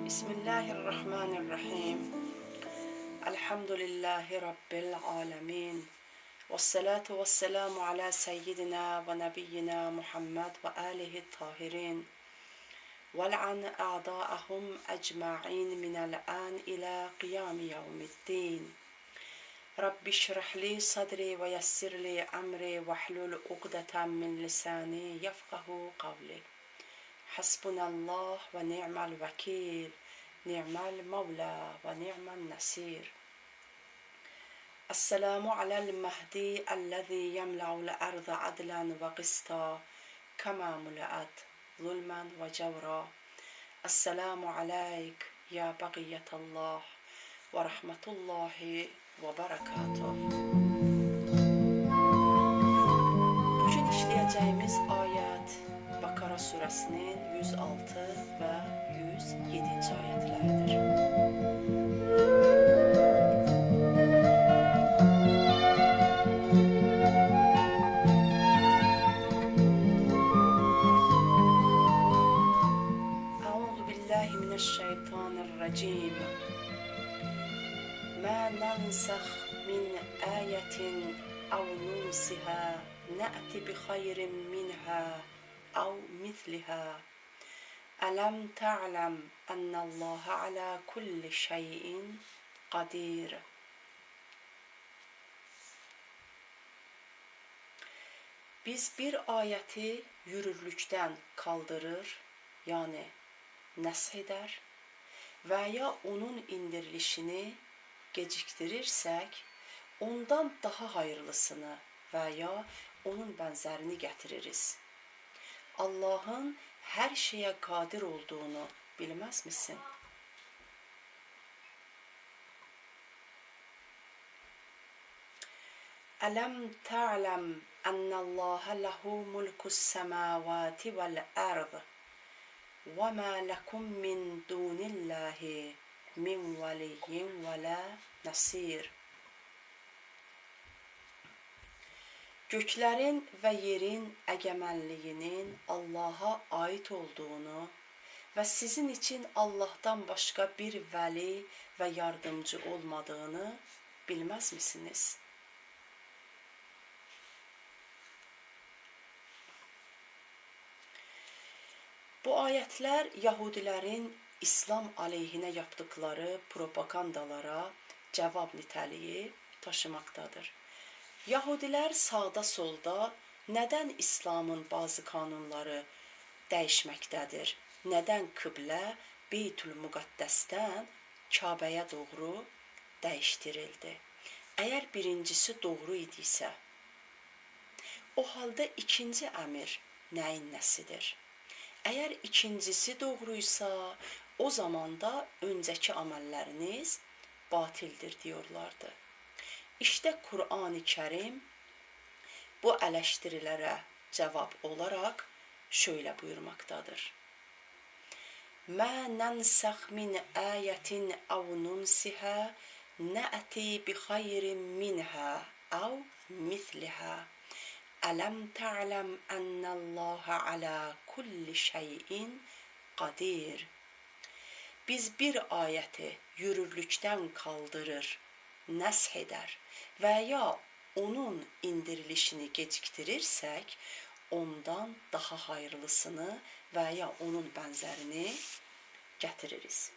Bismillahirrahmanirrahim. Elhamdülillahi Rabbil alemin. Vessalatu vesselamu ala seyyidina ve nebiyyina Muhammed ve alihi tahirin. Vel'an a'da'ahum ecma'in minel an ila qiyami yevmiddin. Rabbi şrahli sadri ve yessirli amri ve hlul uqdeten min lisani yefkahu kavli. Hasbunallah ve ni'mal vekil. Ni'mal mevla ve ni'mal nasir. Esselamu alel mahdi ellezî yemla'ul ardı adlen ve qista kema mula'at zulmen ve cevra. Esselamu aleyk ya bagiyetallah ve rahmetullahi ve berekatuh. Bugün işleyeceğimiz ayet Bakara suresinin 106 ve 107. ayetleridir. Euzu billahi mineşşeytanirracim. Ma nansah min ayetin ev nunsiha na'ti bi hayrin minha ev misliha. Alam ta'lam ennallaha ala kulli şeyin kadir. Biz bir ayeti yürürlükten kaldırır, yani nesh eder veya onun indirilişini geciktirirsek, ondan daha hayırlısını veya onun benzerini getiririz. Allah'ın her şeye kadir olduğunu bilmez misin? Alam ta'lam ennallaha lehu mulkus semavati vel ard ve ma lekum min dunillahi min veliyyin ve la nasir. Göklerin ve yerin egemenliğinin Allah'a ait olduğunu ve sizin için Allah'tan başka bir veli ve yardımcı olmadığını bilmez misiniz? Bu ayetler Yahudilerin İslam aleyhine yaptıkları propagandalara cevap niteliği taşımaktadır. Yahudiler sağda solda neden İslam'ın bazı kanunları değişmektedir? Neden kıble Beytül Muqaddes'ten Kabe'ye doğru değiştirildi? Eğer birincisi doğru idiyse, o halde ikinci emir neyin nesidir? Eğer ikincisi doğruysa, o zaman da önceki amelleriniz batildir diyorlardı. İşte Kur'an-ı Kerim bu eleştirilere cevap olarak şöyle buyurmaktadır. مَا نَنْسَخْ مِنْ آيَةٍ اَوْ نُنْسِهَا نَأْتِي بِخَيْرٍ مِنْهَا اَوْ مِثْلِهَا أَلَمْ تَعْلَمْ أَنَّ اللّٰهَ عَلَى كُلِّ شَيْءٍ قَدِيرٌ. Biz bir ayeti yürürlükten kaldırır, nesh eder veya onun indirilişini geciktirirsek, ondan daha hayırlısını veya onun benzerini getiririz.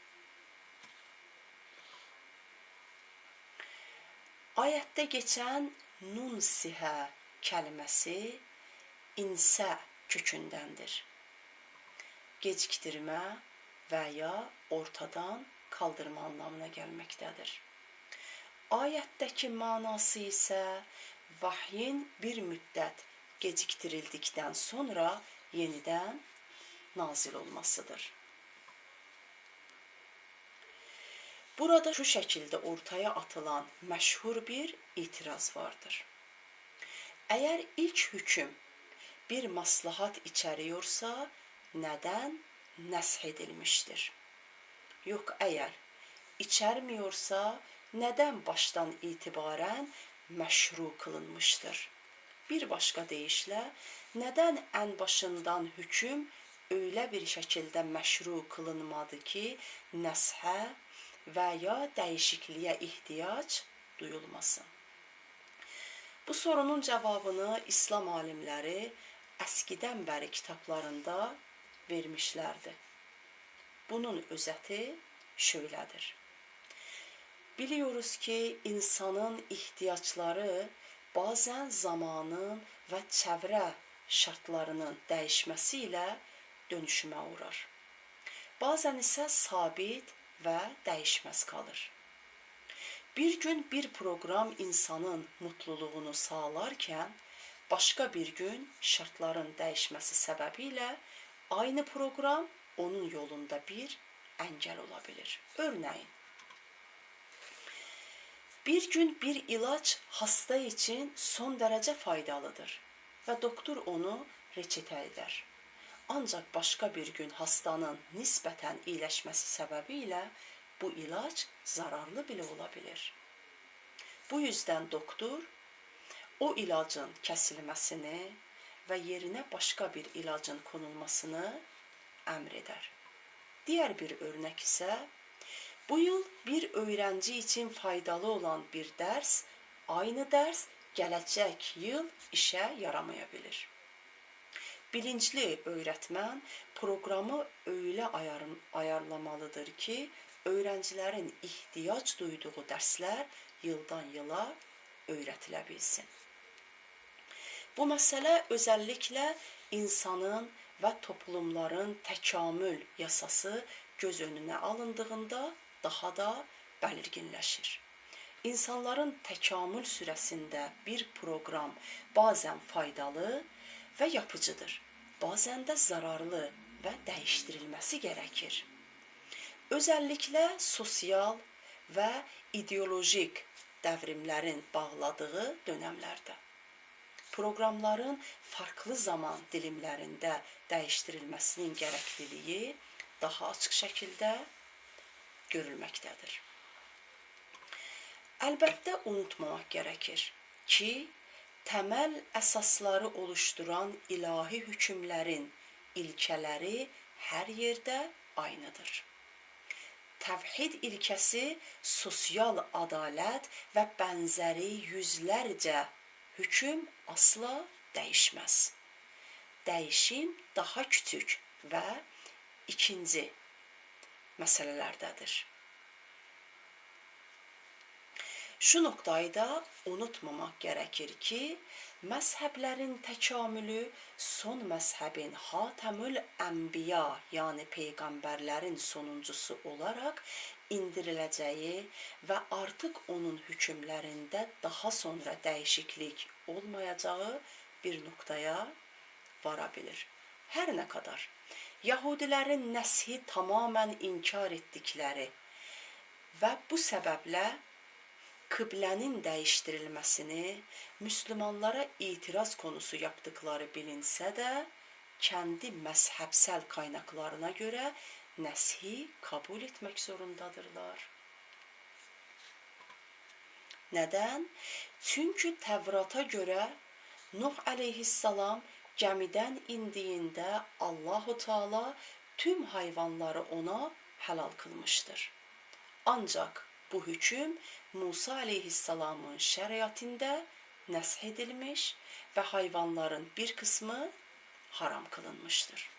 Ayette geçen nunsiha kelimesi inse kökündendir. Geciktirme veya ortadan kaldırma anlamına gelmektedir. Ayetteki manası ise vahyin bir müddet geciktirildikten sonra yeniden nazil olmasıdır. Burada şu şekilde ortaya atılan meşhur bir itiraz vardır. Eğer ilk hüküm bir maslahat içeriyorsa neden nesh edilmiştir? Yok, eğer içermiyorsa neden baştan itibaren meşru kılınmıştır? Bir başka deyişle, neden en başından hüküm öyle bir şəkildə məşru qılınmadı ki, nəshə və ya dəyişikliyə ehtiyac duyulmasın. Bu sorunun cavabını İslam alimləri əskidən bəri kitablarında vermişlərdi. Bunun özəti şöylədir. Biliyoruz ki, insanın ihtiyaçları bazen zamanın və çevrə şartlarının dəyişməsi ilə dönüşümə uğrar. Bazen isə sabit və dəyişməz qalır. Bir gün bir proqram insanın mutluluğunu sağlarkən, başqa bir gün şartların dəyişməsi səbəbilə aynı proqram onun yolunda bir əngəl ola bilir. Örneğin, bir gün bir ilaç hasta için son derece faydalıdır ve doktor onu reçete eder. Ancak başka bir gün hastanın nisbeten iyileşmesi sebebiyle bu ilaç zararlı bile olabilir. Bu yüzden doktor o ilacın kesilmesini ve yerine başka bir ilacın konulmasını emreder. Diğer bir örnek ise bu yıl bir öğrenci için faydalı olan bir ders, aynı ders gelecek yıl işe yaramayabilir. Bilinçli öğretmen programı öyle ayarlamalıdır ki, öğrencilerin ihtiyaç duyduğu dersler yıldan yıla öğretilebilsin. Bu mesele özellikle insanın ve toplumların təkamül yasası göz önüne alındığında daha da belirginleşir. İnsanların təkamül süresinde bir program bazen faydalı ve yapıcıdır. Bazen de zararlı ve değiştirilmesi gerekir. Özellikle sosyal ve ideolojik devrimlerin bağladığı dönemlerde. Programların farklı zaman dilimlərində dəyişdirilməsinin gərəkliliyi daha açıq şəkildə görülməkdədir. Əlbəttə unutmamaq gərəkir ki, təməl əsasları oluşturan ilahi hükümlərin ilkələri hər yerdə aynıdır. Təvhid ilkəsi sosial ədalət və bənzəri yüzlərcə hüküm asla değişmez. Değişim daha küçük ve ikinci meselelerdədir. Şu noktayı da unutmamak gerekir ki, mezheplerin təkamülü son mezhebin Hatemül Enbiya, yani peygamberlerin sonuncusu olarak indirileceği ve artık onun hükümlerinde daha sonra değişiklik olmayacağı bir noktaya varabilir. Her ne kadar Yahudilerin neshi tamamen inkar ettikleri ve bu sebeple kıblenin değiştirilmesini Müslümanlara itiraz konusu yaptıkları bilinse de kendi mezhepsel kaynaklarına göre neshi kabul etmek zorundadırlar. Neden? Çünkü Tevrat'a göre Nuh aleyhisselam gemiden indiğinde Allahu Teala tüm hayvanları ona helal kılmıştır. Ancak bu hüküm Musa aleyhisselamın şeriatinde nesh edilmiş ve hayvanların bir kısmı haram kılınmıştır.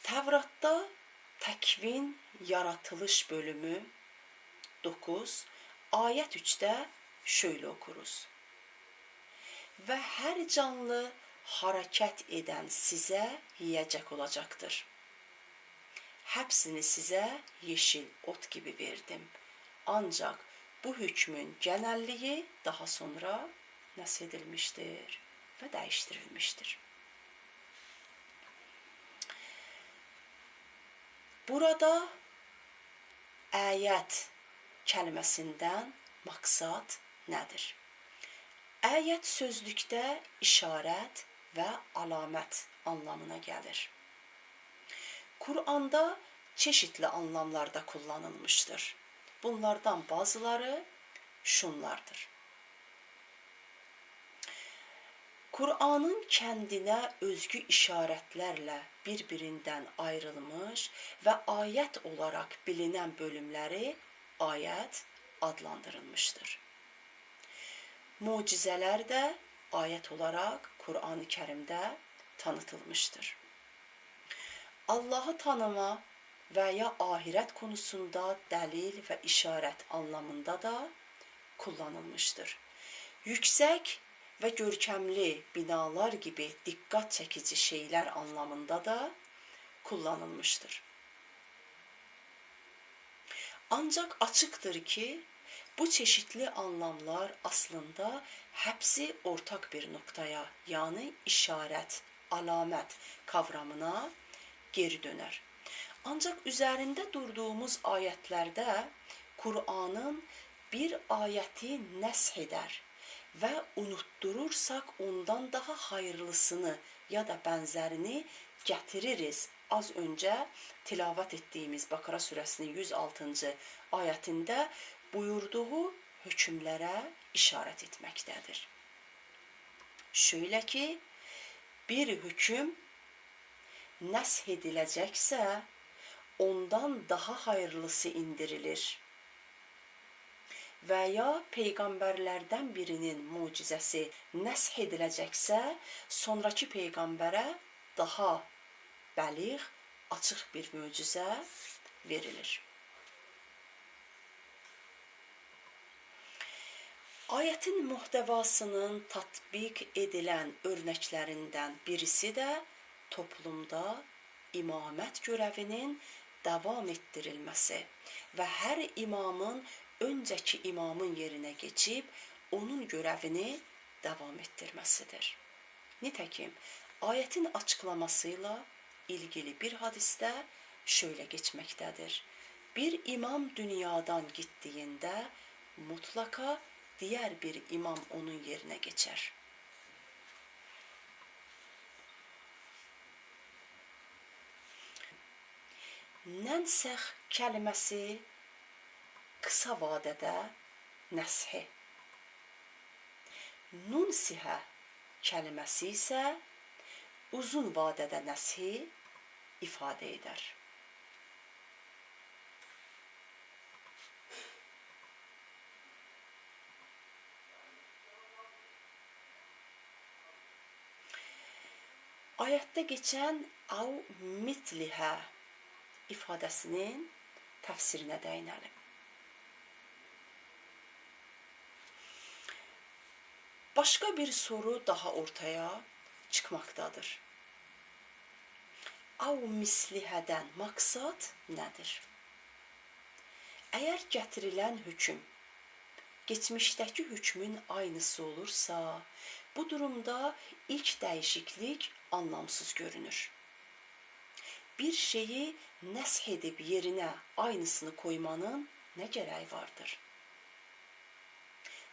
Tevrat'ta Tekvin yaratılış bölümü 9, ayet 3'te şöyle okuruz. Ve her canlı hareket eden size yiyecek olacaktır. Hepsini size yeşil ot gibi verdim. Ancak bu hükmün genelliği daha sonra nesedilmiştir ve değiştirilmiştir. Burada ayet kelimesinden maksat nedir? Ayet sözlükte işaret ve alamet anlamına gelir. Kur'an'da çeşitli anlamlarda kullanılmıştır. Bunlardan bazıları şunlardır. Kur'anın kəndinə özgü işarətlərlə bir-birindən ayrılmış və ayət olaraq bilinən bölümləri ayət adlandırılmışdır. Mucizələr də ayət olaraq Kur'an-ı Kərimdə tanıtılmışdır. Allahı tanıma və ya ahirət konusunda dəlil və işarət anlamında da kullanılmışdır. Yüksək və görkəmli binalar gibi dikkat çekici şeyler anlamında da kullanılmıştır. Ancak açıktır ki, bu çeşitli anlamlar aslında hepsi ortak bir noktaya, yani işaret, alamet kavramına geri döner. Ancak üzerinde durduğumuz ayetlerde Kur'an'ın bir ayeti nesh eder ve unutturursak ondan daha hayırlısını ya da benzerini getiririz. Az önce tilavet ettiğimiz Bakara suresinin 106. ayetinde buyurduğu hükümlere işaret etmektedir. Şöyle ki, bir hüküm nesh edilecekse ondan daha hayırlısı indirilir. Veya peygamberlerden birinin mucizesi nesh edilecekse sonraki peygambere daha bəliğ, açıq bir möcüzə verilir. Ayetin muhtevasının tatbik edilen örneklərindən birisi de toplumda imamət görevinin devam ettirilmesi ve her imamın önceki imamın yerine geçip onun görevini devam ettirmesidir. Nitekim ayetin açıklamasıyla ilgili bir hadiste şöyle geçmektedir. Bir imam dünyadan gittiğinde mutlaka diğer bir imam onun yerine geçer. Nensəx kəlməsi kısa vadede nəshi, nunsihə kəlməsi ise uzun vadede nəshi ifade eder. Ayette geçen av mitliha ifadesinin tefsirine değinelim. Başka bir soru daha ortaya çıkmaktadır. Av mislihədən maksat nedir? Eğer getirilen hüküm geçmişteki hükmün aynısı olursa, bu durumda ilk değişiklik anlamsız görünür. Bir şeyi nesh edip yerine aynısını koymanın ne gereği vardır?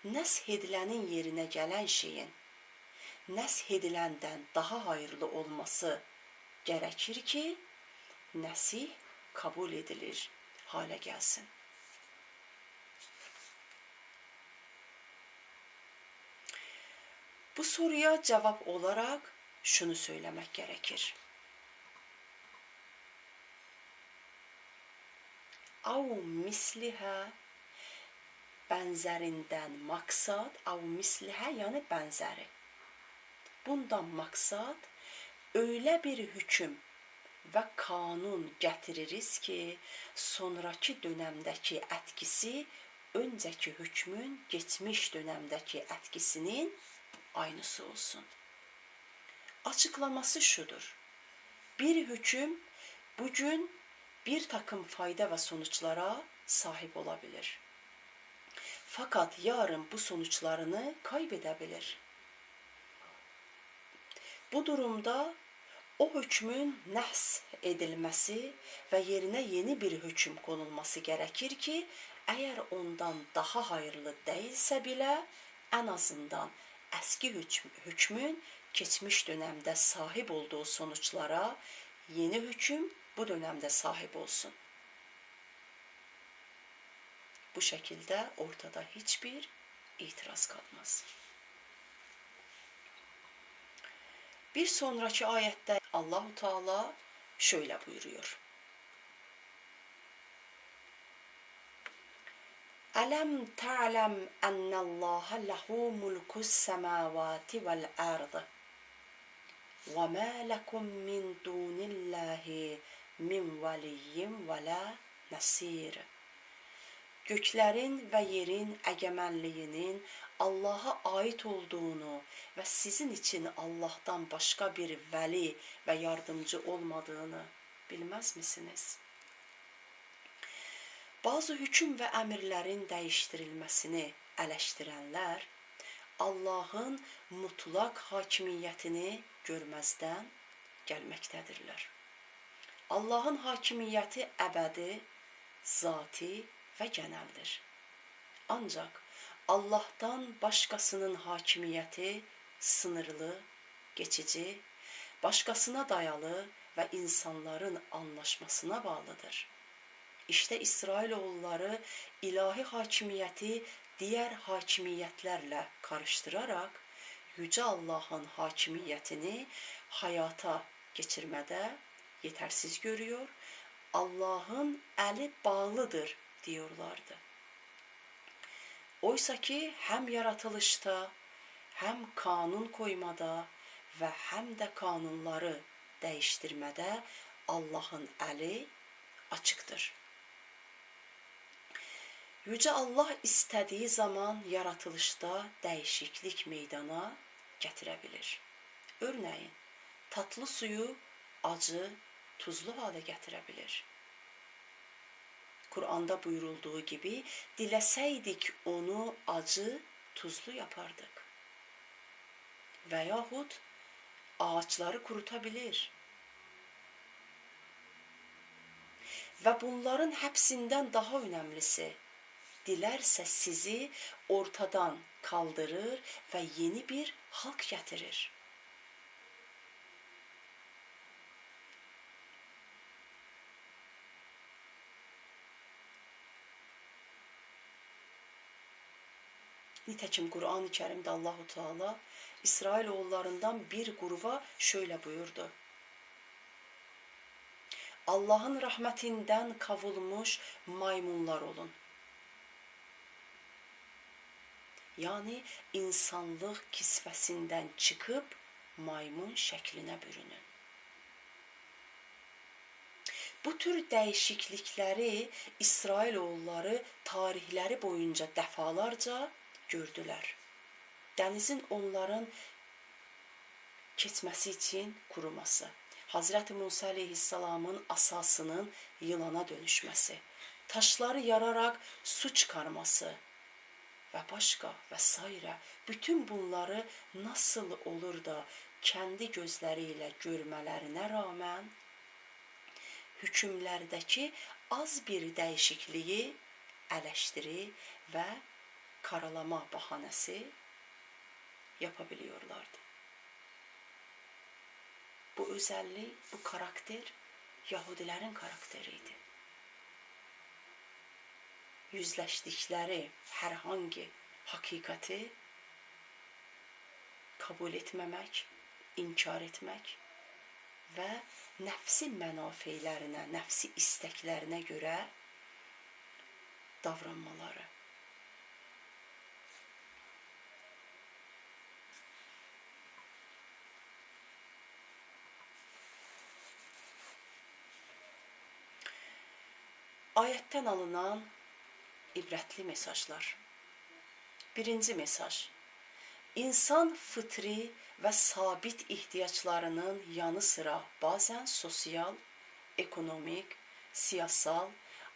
Nesh edilenin yerine gelen şeyin nesh edilenden daha hayırlı olması gerekir ki nesih kabul edilir hale gelsin. Bu soruya cevap olarak şunu söylemek gerekir. Av misliha benzerinden maksat, av misliha yani benzeri. Bundan maksat öyle bir hüküm ve kanun getiririz ki sonraki dönemdeki etkisi önceki hükmün geçmiş dönemdeki etkisinin aynısı olsun. Açıklaması şudur. Bir hüküm bugün bir takım fayda ve sonuçlara sahip olabilir. Fakat yarın bu sonuçlarını kaybedebilir. Bu durumda o hükmün nesh edilmesi ve yerine yeni bir hüküm konulması gerekir ki eğer ondan daha hayırlı değilse bile en azından eski hükmün geçmiş dönemde sahip olduğu sonuçlara yeni hüküm bu dönemde sahip olsun. Bu şekilde ortada hiçbir itiraz kalmaz. Bir sonraki ayette Allahu Teala şöyle buyuruyor. Alam ta'lem ennallaha lehu mulkus semavati vel ardı ve ma lekum min dunillahi min veliyyin ve la nasir. Göklərin və yerin əgəmənliyinin Allaha ait olduğunu və sizin için Allah'tan başqa bir vəli və yardımcı olmadığını bilməz misiniz? Bazı hüküm və əmirlərin dəyişdirilməsini eleştirənlər Allah'ın mutlaq hakimiyyətini görməzdən gəlməkdədirlər. Allah'ın hakimiyyəti əbədi, zati və geneldir. Ancak Allah'tan başkasının hakimiyyəti sınırlı, geçici, başkasına dayalı və insanların anlaşmasına bağlıdır. İşte İsrailoğulları ilahi hakimiyyəti diğer hakimiyyətlərlə karıştırarak Yüce Allah'ın hakimiyyətini hayata geçirmədə yetersiz görüyor. Allah'ın eli bağlıdır diyorlardı. Oysa ki hem yaratılışta, hem kanun koymada ve hem de kanunları değiştirmede Allah'ın eli açıktır. Yüce Allah istediği zaman yaratılışta değişiklik meydana getirebilir. Örneğin tatlı suyu acı, tuzlu hale getirebilir. Kur'an'da buyurulduğu gibi dileseydik onu acı, tuzlu yapardık. Veyahut ağaçları kurutabilir. Ve bunların hepsinden daha önemlisi, dilerse sizi ortadan kaldırır ve yeni bir halk getirir. Nitekim Kur'an-ı Kerim'de Allahu Teala İsrailoğullarından bir gruba şöyle buyurdu. Allah'ın rahmetinden kavulmuş maymunlar olun. Yani insanlık kisvesinden çıkıp maymun şekline bürünün. Bu tür değişiklikleri İsrailoğulları tarihleri boyunca defalarca gördüler. Denizin onların keçməsi için kuruması, Hazreti Musa aleyhisselamın asasının yılana dönüşmesi, taşları yararak su çıkarması ve başka vesaire, bütün bunları nasıl olur da kendi gözleriyle görmelerine rağmen hükümlerdeki az bir değişikliği eleştiri ve karalama bahanesi yapabiliyorlardı. Bu özellik, bu karakter Yahudilerin karakteriydi. Yüzleştikleri herhangi hakikati kabul etmemek, inkar etmek ve nefsi menafeylerine, nefsi isteklerine göre davranmaları. Ayetten alınan ibretli mesajlar. Birinci mesaj. İnsan fıtri ve sabit ihtiyaçlarının yanı sıra bazen sosyal, ekonomik, siyasal,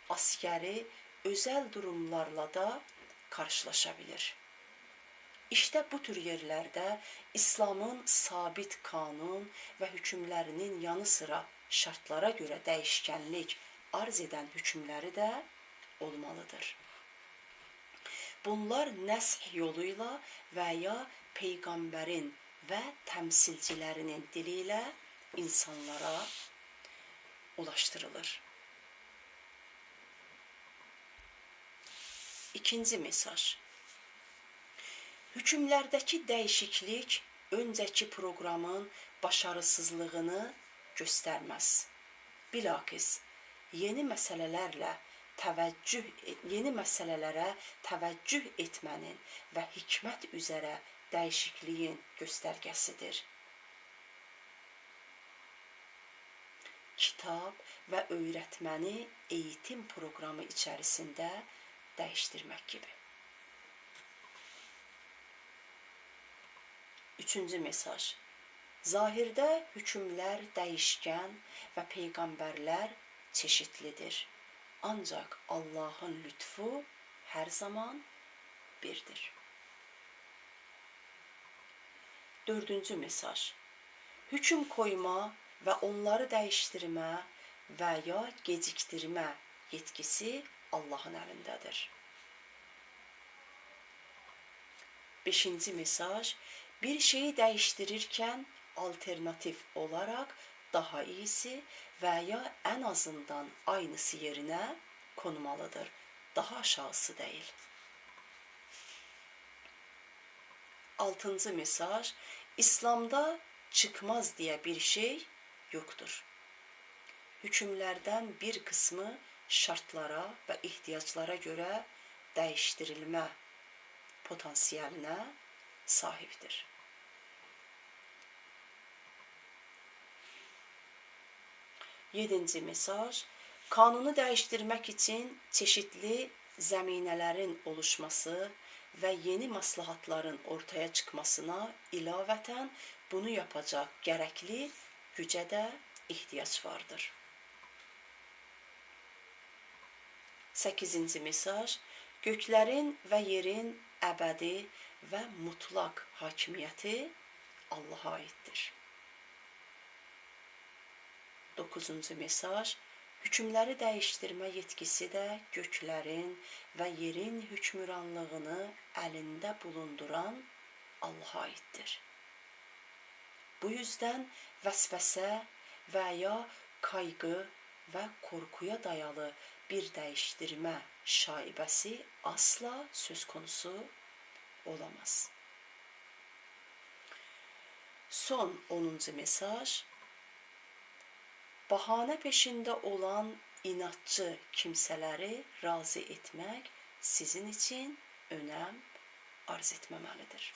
askeri, özel durumlarla da karşılaşabilir. İşte bu tür yerlerde İslam'ın sabit kanun ve hükümlerinin yanı sıra şartlara göre değişkenlik arz eden hükümleri de olmalıdır. Bunlar nəsh yoluyla veya peygamberin ve temsilcilerinin diliyle insanlara ulaştırılır. İkinci mesaj. Hükümlerdeki değişiklik öncəki proqramın başarısızlığını göstərməz. Bilakis yeni məsələlərə təvəccüh etmənin və hikmət üzərə dəyişikliyin göstərgəsidir. Kitab və öyrətməni eğitim proqramı içərisində dəyişdirmək kimi. Üçüncü mesaj. Zahirdə hükümlər dəyişkən və peyğəmbərlər çeşitlidir. Ancaq Allahın lütfu hər zaman birdir. Dördüncü mesaj. Hüküm koyma və onları dəyişdirmə və ya gecikdirmə yetkisi Allahın əlindədir. Beşinci mesaj. Bir şeyi dəyişdirirkən alternativ olaraq daha iyisi və ya ən azından aynısı yerinə konmalıdır. Daha aşağısı deyil. Altıncı mesaj. İslamda çıxmaz deyə bir şey yoxdur. Hükümlərdən bir qismi şartlara və ehtiyaclara görə dəyişdirilmə potansiyelinə sahibdir. Yedinci mesaj. Kanunu dəyişdirmək üçün çeşitli zəminələrin oluşması və yeni məsləhətlərin ortaya çıxmasına ilavətən bunu yapacaq gərəkli gücə də ehtiyac vardır. 8-ci mesaj. Göklərin və yerin əbədi və mutlaq hakimiyyəti Allaha aiddir. 9-cu mesaj. Hükümləri dəyişdirmə yetkisi də göklərin və yerin hökmranlığını əlində bulunduran Allaha aiddir. Bu yüzdən vəsvəsə və ya qayğı və qorxuya dayalı bir dəyişdirmə şaibəsi asla söz konusu olamaz. Son 10-cu mesaj. Bahanə peşində olan inatçı kimsələri razı etmək sizin üçün önəm arz etməməlidir.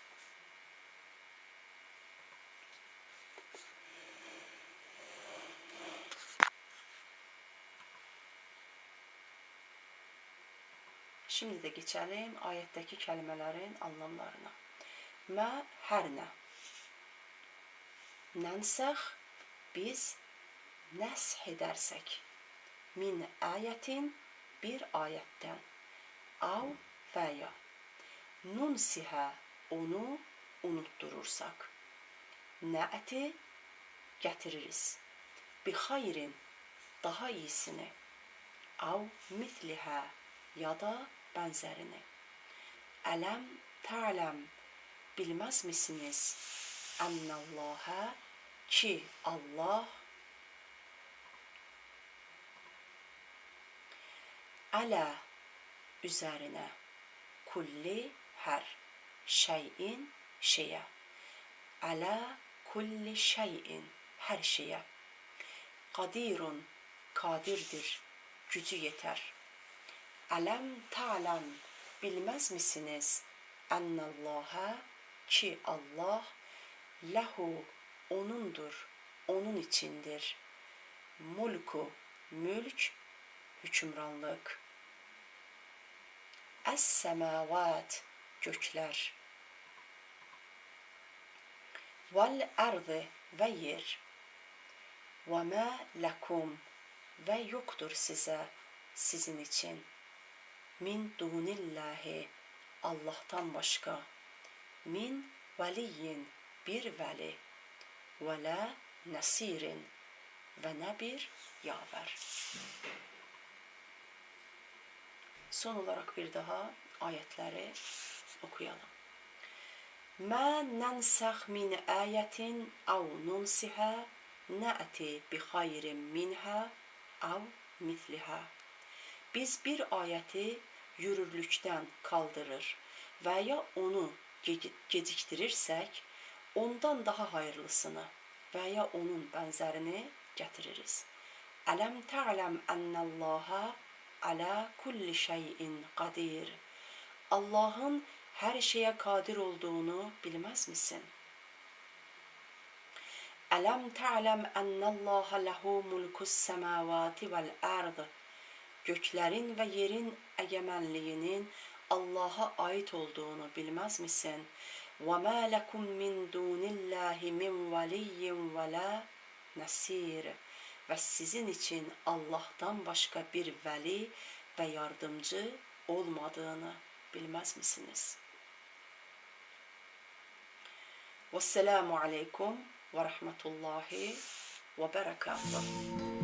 Şimdi də geçelim ayətdəki kəlimələrin anlamlarına. Mə hər nə. Nənsəx biz nəsx edərsək. Min ayətin bir ayətdən. Av və ya. Nunsihə onu unutturursak. Nəəti gətiririz. Bi xayrin daha iyisini. Av mitlihə ya da bənzərini. Ələm tə'ləm bilməz misiniz? Ənəlləhə ki Allah ələ üzərinə kulli hər şeyin şeyə. Ələ kulli şeyin hər şeyə. Qadirun qadirdir, gücü yetər. Ələm ta'ləm bilməz misiniz? Ənəlləhə ki Allah ləhu onundur, onun içindir. Mulku mülk, hükümranlıq. Əs-səməvat göklər. Vəl-ərzi və yer. Və mə ləkum və yoxdur sizə, sizin için. Min dunillahi Allah'tan başqa. Min vəliyyin bir vəli. Və lə nəsirin və nə bir yavər. Son olarak bir daha ayetləri okuyalım. Mə nənsəx min ayətin əv nunsihə nəəti bi xayrin minhə əv mitlihə. Biz bir ayəti yürürlükdən kaldırır və ya onu geciktirirsək, ondan daha hayırlısını veya onun benzerini getiririz. Ələm tə'ləm ənəllaha alə kulli şeyin qadir. Allah'ın her şeye kadir olduğunu bilmez misin? Ələm tə'ləm ənəllaha lehu mulkus semavati vel ard. Göklerin ve yerin egemenliğinin Allah'a ait olduğunu bilmez misin? وَمَا لَكُمْ مِنْ دُونِ اللّٰهِ مِنْ وَلِيٍّ وَلَا نَصِيرٍ. Ve sizin için Allah'tan başka bir veli ve yardımcı olmadığını bilmez misiniz? Vesselamu aleykum ve rahmetullahi ve berekatuhu.